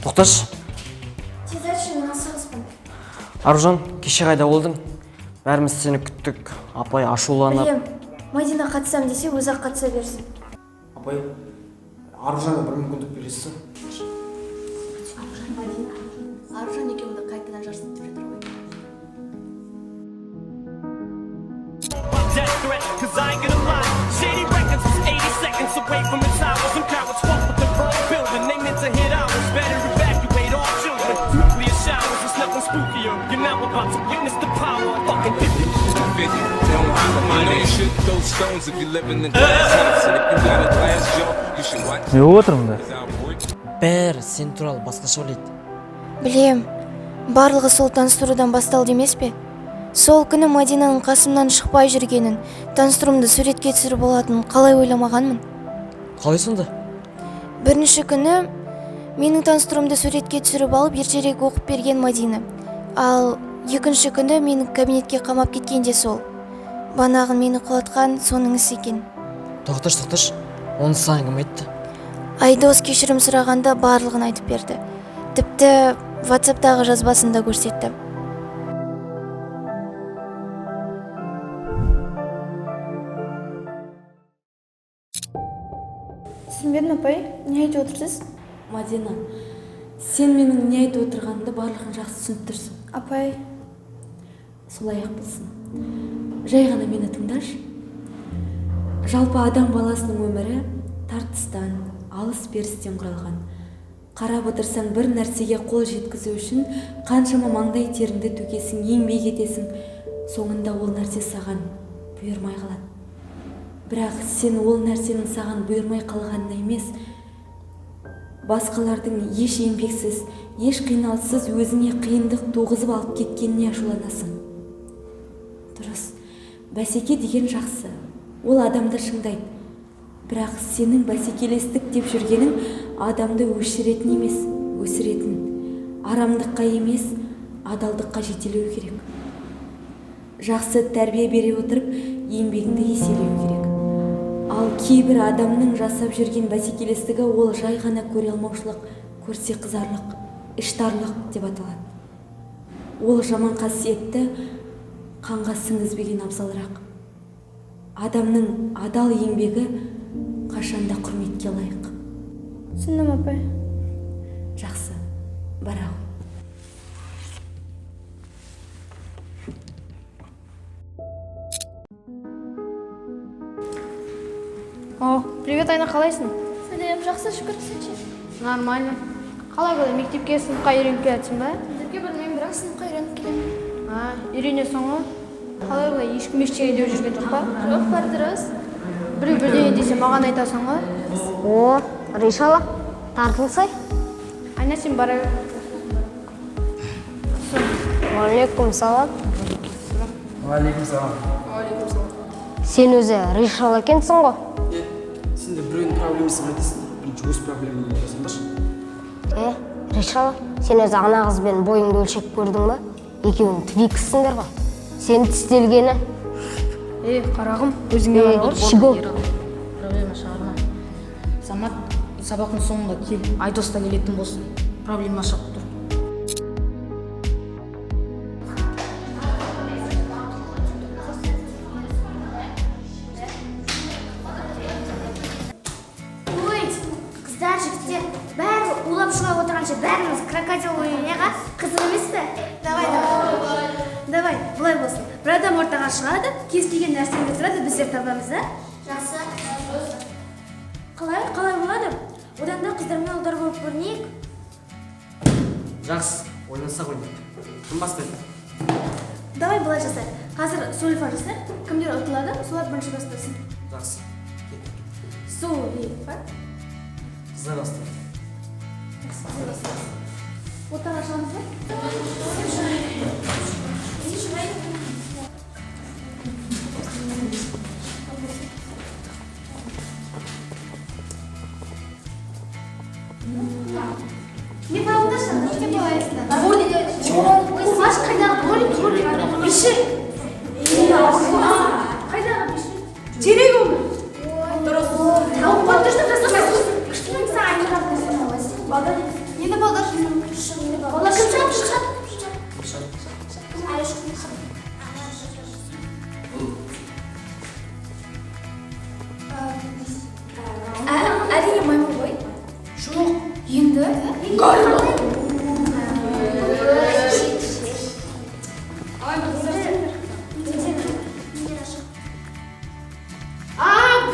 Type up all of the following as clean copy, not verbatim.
Тоқташ. Тез айтшы, мен асығыспын. Аружан, кеше қайда болдың? Бәріміз сені күттік. Апай ашуланып. Білем, Мадина қатысам десе, өзі-ақ қатыса берсін. Апай, Аружанға бір мүмкіндік бересіз. Аружан екеумді қайтадан жарысып жатыр ғой. Не болып отырмын да? Бәрі сен туралы басқаша ойлайды. Білем, барлығы сол таныстырудан басталды емес пе? Сол күні Мадинаның қасымнан шықпай жүргенін, таныстырумды суретке түсіріп болатынын қалай ойламағанмын? Қалай сонда? Бірінші күні менің таныстырумды суретке түсіріп алып ертерек оқып берген Мадина. Ал екінші күні менің кабинетке қамап кеткенде сол. Банағын мені құлатқан соның ісі екен. Тоқташ, оны саған кім айтты? Айдос кешірім сұрағанда барлығын айтып берді. Тіпті WhatsApp-тағы жазбасында көрсетті. Түсінбедім, апай, не айтып отырсыз? Мадина, сен менің не айтып отырғанымды барлығын жақсы түсініп тұрсың. Апай, Солай ақ болсын. Жай ғана мені тыңдашы. Жалпы адам баласының өмірі тартыстан, алыс-берістен құралған. Қарап отырсаң, бір нәрсеге қол жеткізу үшін қаншама маңдай теріңді төгесің, еңбек етесің, соңында ол нәрсе саған бұйырмай қалады. Бірақ сен ол нәрсенің саған бұйырмай қалғанына емес, басқалардың еш еңбексіз, еш қиналыссыз өзіңе қиындық туғызып алып кеткеніне ашуланасың. Дұрыс, бәсеке деген жақсы, ол адамды шыңдайды. Бірақ сенің бәсекелестік деп жүргенің адамды өшіретін емес, өсіретін. Арамдыққа емес, адалдыққа жетелеу керек. Жақсы тәрбие бере отырып, еңбегіңді еселеу керек. Ал кейбір адамның жасап жүрген бәсекелестігі ол жай ғана көре алмаушылық, көрсе қызарлық, іштарлық деп аталады. Ол жаман қасиетті қанға сіңізбеген абзалырақ. Адамның адал еңбегі қашанда құрметке лайық. түсіндім, апай. Жақсы, барау. О, привет, Айна, қалайсың? Сәлем, жақсы, шүкір, сенше. Нормально. Қалай болды, мектепке сыныпқа үйреніп келатсың ба? Мектепке білмеймін, бірақ сыныпқа үйреніп келемін. Үйренесің ғой. Қалай олай, ешкім ештеңе деп жүрген жоқ па? Жоқ, бар дұрыс. Біреу бірдеңе десе маған айтасың ғой. О, Ришала, тартылсай. Айна, сен бара. Алейкум салам. Алейкум салам. Сен өзі Ришала екенсің ғой. Сен де біреудің проблемасын айтасың, бірінші өз проблемаңды айтасыңдаршы. Ришала, сен өзі ана қызбен бойыңды өлшеп көрдің ба? Екеуің твикссіңдер ғой. Сен тістелгені. Қарағым, өзіңе қарағыр. Шигол. Проблема шығарма. Самат, сабақтың соңында кел. Айдоста келетін болсын. Проблема шығып тұр. Ой, қыздар, жігіттер, бәрі улап шулап отырғанша бәріміз крокодил ойынға қызық емес пе? Давай, бұлай болсын. Бір адам ортаға шығады, кез келген нәрсені сұрады, біздер табамыз, да? Жақсы. Қалай болады? Одан да қыздармен ұлдар болып көрінейік. Жақсы, ойлансақ ойнайық. Кім бастайды? Давай, бұлай жасайық. Қазір сөлфа жасайық. Кімдер ұтылады, солар бірінші бастасын. Жақсы. Сөлфа. Қыздар бастайды. Ортаға шығамыз ба? Не правда, не тебе Маш, қайдағы болит, биші. Қайдағы биші? Терек ол. Дұрыс. Тауып қондырсын, жасамайсың. Кішкенің саған айнырап. Енді балдар. бала кім шығады? Әрине маймыл ғой. Жоқ, енді горилла.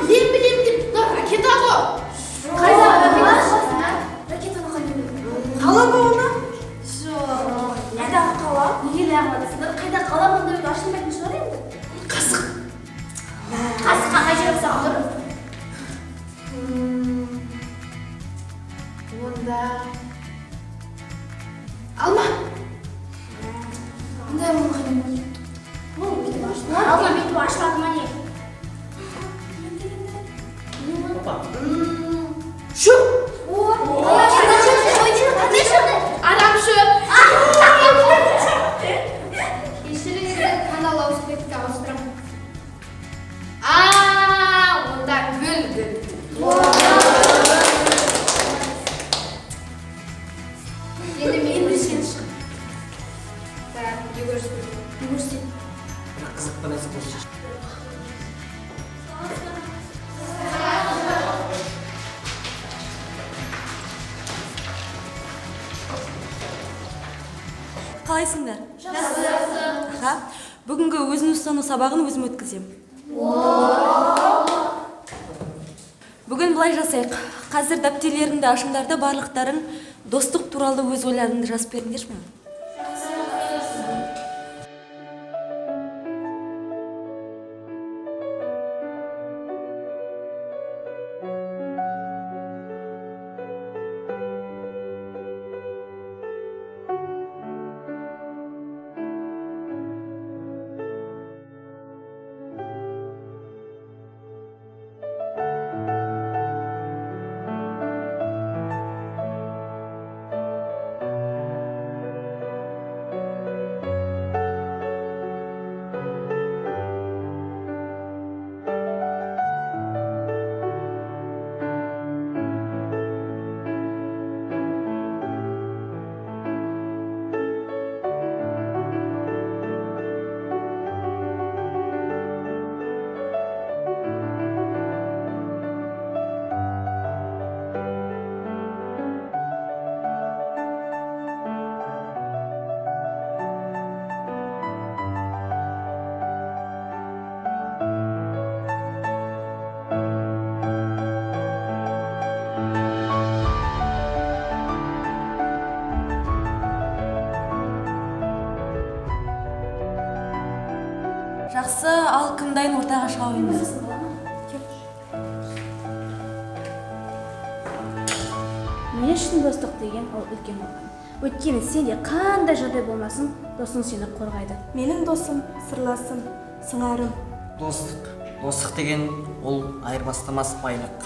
Білем. Ракета ғой. Қайда ракетаны қала ма оны? Жоқ. Қайдағы қала? Неге лағмадысыңдар? Қайда қала мұнда өте ашылмайтын шығар енді? Қасық. Қасық қандай жерге сақтыр? Онда алма. Онда алма қайда? Ол бүйтіп ашылады. Алма бүйтіп ашылады ма не? Шөп. Арам шөп. Кешіріңіздер, канал ауысбекке ауыстырамын. Онда гүл. Енді мен білсен шық. Жүгірсен. Қызық па нәрсе болшы. Қалайсыңдар? Жақсы. Бүгінгі өзін ұстану сабағын өзім өткізем. Бүгін былай жасайық. Қазір дәптерлеріңді ашыңдар да барлықтарың достық туралы өз ойларыңды жазып беріңдерші. Жақсы, ал кімдайын ортаға шыға ойыңыз? Мен үшін достық деген ол үлкен болған. Өйткені сенде қандай жағдай болмасын, досың сені қорғайды. Менің досым, сырласым, сыңарым. Достық деген ол айырбастамас байлық.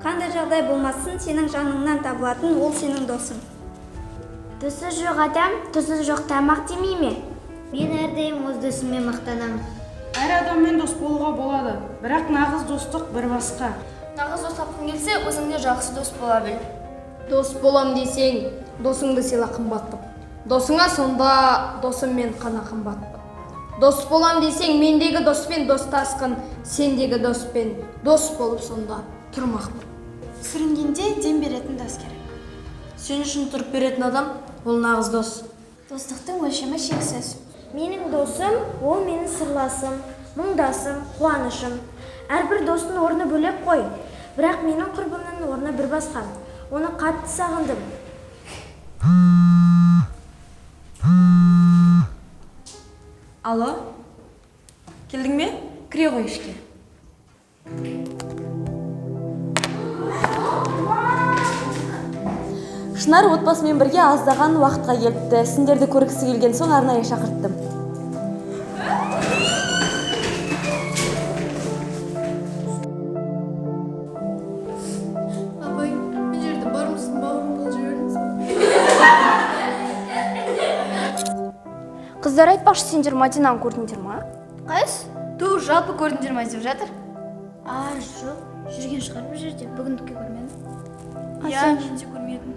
Қандай жағдай болмасын, сенің жаныңнан табылатын ол сенің досың. Досы жоқ адам, досы жоқ тамақ демей ме? Мен әрдайым өз досыммен мақтанамын. Әр адаммен дос болуға болады, бірақ нағыз достық бір басқа. Нағыз дос тапқың келсе, өзіңде жақсы дос бола біл. Дос болам дейсең, досыңды сыйла қымбаттып. Досыңа сонда досыммен қана қымбаттып. Дос болам дейсең, мендегі доспен достасқын, сендегі доспен дос болып сонда тұрмақпын. Сүрінгенде дем беретін дос керек. Сен үшін тұрып беретін адам, ол нағыз дос. Достықтың өлшемі шексіз. Менің досым, ол менің сырласым, мұңдасым, қуанышым. Әрбір достың орны бөлек қой. Бірақ менің құрбымның орны бір басқа. Оны қатты сағындым. Алло, келдің бе? Кіре ғой ішке. Шынар отбасымен бірге аздаған уақытқа келіпті. Сендерді көргісі келген соң арнайы шақырттым. Абай, мен жерде бармысың, бауырым болып жүріңіз. Қыздар айтпақшы, сендер Мадинаны көрдіңдер ма? Қайс? Жалпы көрдіңдер ма деп жатыр? Жоқ, жүрген шығар бұл жерде. Бүгіндікке көрмедім. Мен де көрмедім.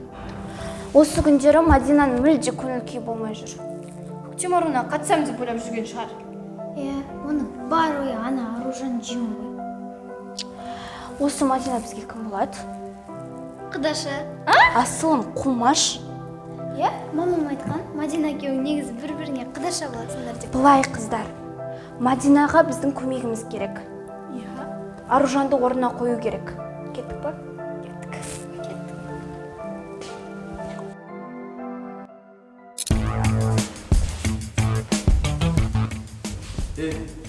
Осы күндері Мадинаның мүлде көңіл күйі болмай жүр. Көктем аруына қатысам деп ойлап жүрген шығар. Оның бар ойы ана Аружан жеңу ғой. Осы Мадина бізге кім болады? Құдашы. Асылым қумаш. Мамам айтқан, Мадина екеуің негізі бір-біріңе құдаша боласыңдар деп. Былай қыздар, Мадинаға біздің көмегіміз керек. Аружанды орнына қою керек. Кеттік па?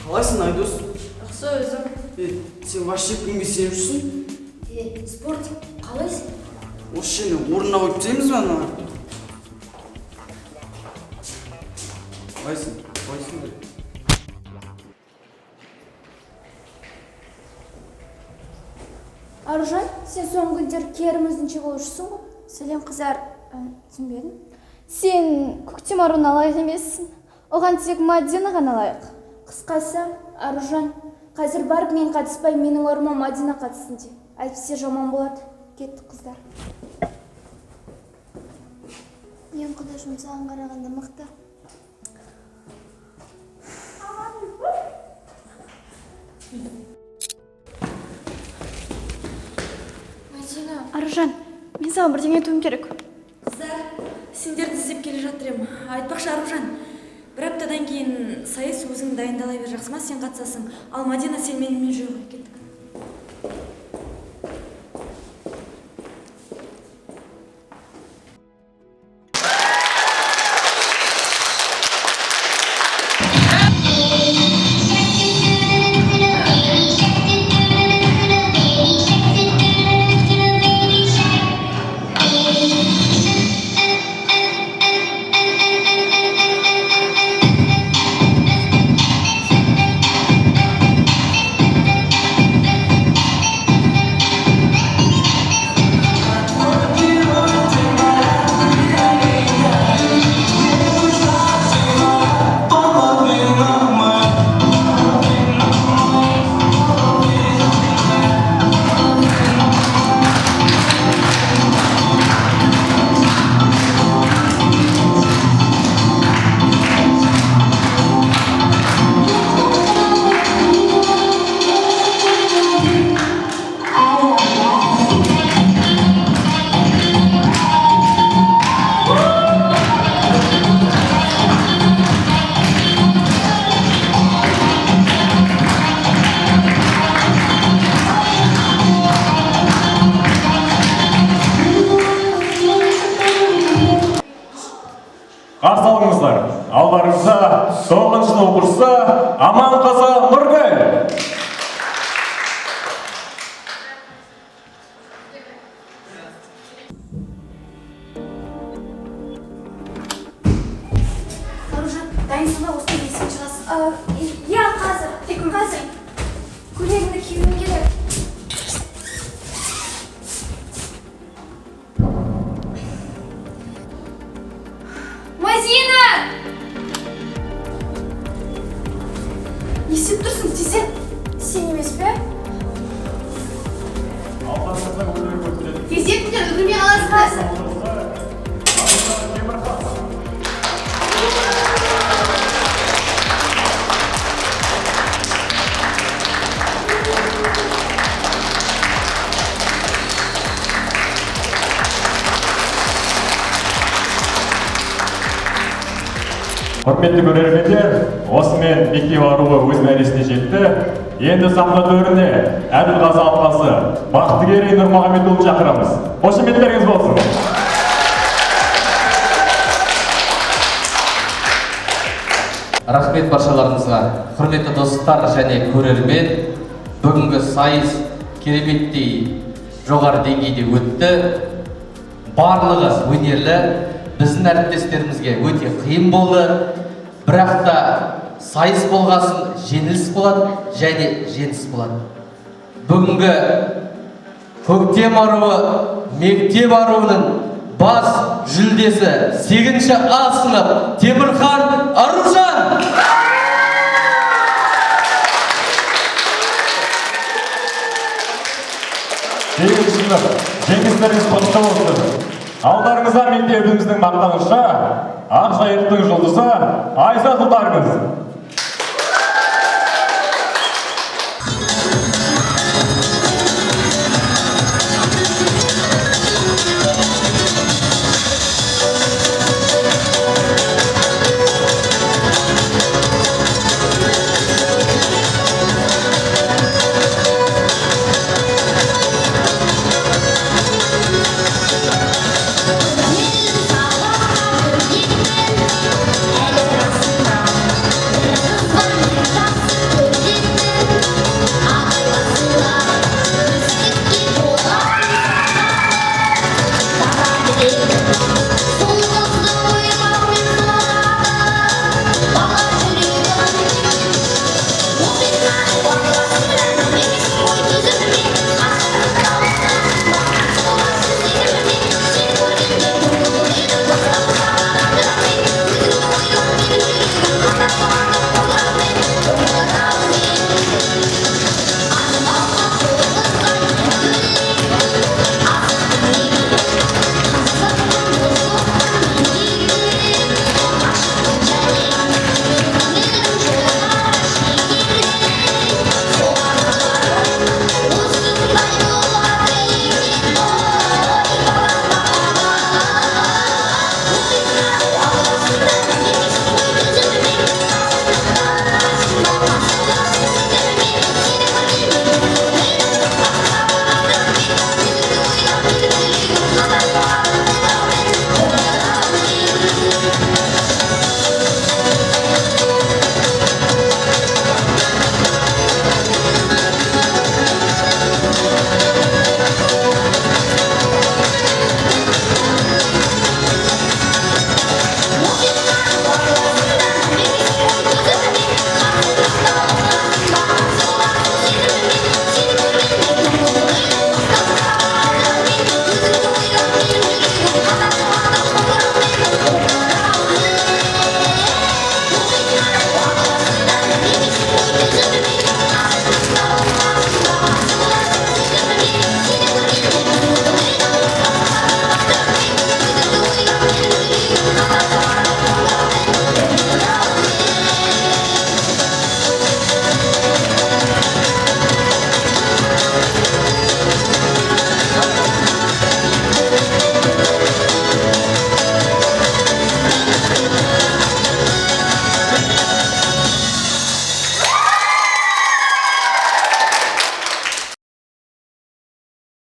Қалайсың Айдос? Жақсы өзім. Сен вообще кімге сеніп жүрсің? Спорт, қалайсың? Осы жеріне орнына қойып тастаймыз ба ана? Қалайсың деп. Аружан, сен соңғы күндер керіміздіңше болып жүрсің ғой? Сәлем қыздар, түсінбедім. Сен көктем аруына лайық емессің. Оған тек Мадина ғана лайық. Қысқасы, Аружан, қазір барып мен қатыспай, менің орныма Мадина қатысын де. Әйтпесе жаман болады. Кеттік қыздар. Мен құдашым саған қарағанда мықты. Аружан, мен саған бірдеңе айтуым керек. Қыздар, сендерді іздеп келе жатыр ем. Айтпақшы Аружан, бір аптадан кейін сайыс өзің дайындала бер, жақсы ма? Сен қатысасың. Ал Мадина сен менімен жүр. Кеттік. Қарсы алыңыздар. Алдарыңызда соңғы сынып курста Аман қызы Нұргүл. Аружан, дайынсың ба? Осыдан кейін сен шығасың. Иә, қазір. Көйлегімді киюім керек. Мадина! Не істеп тұрсың, тезен? Сен емес пе? Тездетіңдер, үлгірмей қаласыңдар. Құрметті көрермендер, осымен мектеп аруы өз мәресіне жетті. Енді сахна төріне Әділғазы апасы Бақтыгерей Нұрмағамбетұлын шақырамыз. Қошеметтеріңіз болсын. Рахмет баршаларыңызға. Құрметті достар және көрермен, бүгінгі сайыс кереметтей жоғары деңгейде өтті. Барлығы өнерлі. Біздің әріптестерімізге өте қиын болды. Бірақ та сайыс болғасын жеңіліс болады және жеңіс болады. Бүгінгі көктем аруы мектеп аруының бас жүлдесі 8-ші А сынып Темірхан Аружан. Жеңістеріңіз құтты болсын. Алдарыңызда мектебіміздің мақтанышы, Ақжайықтың жұлдызы Айзат ұлдарыңыз.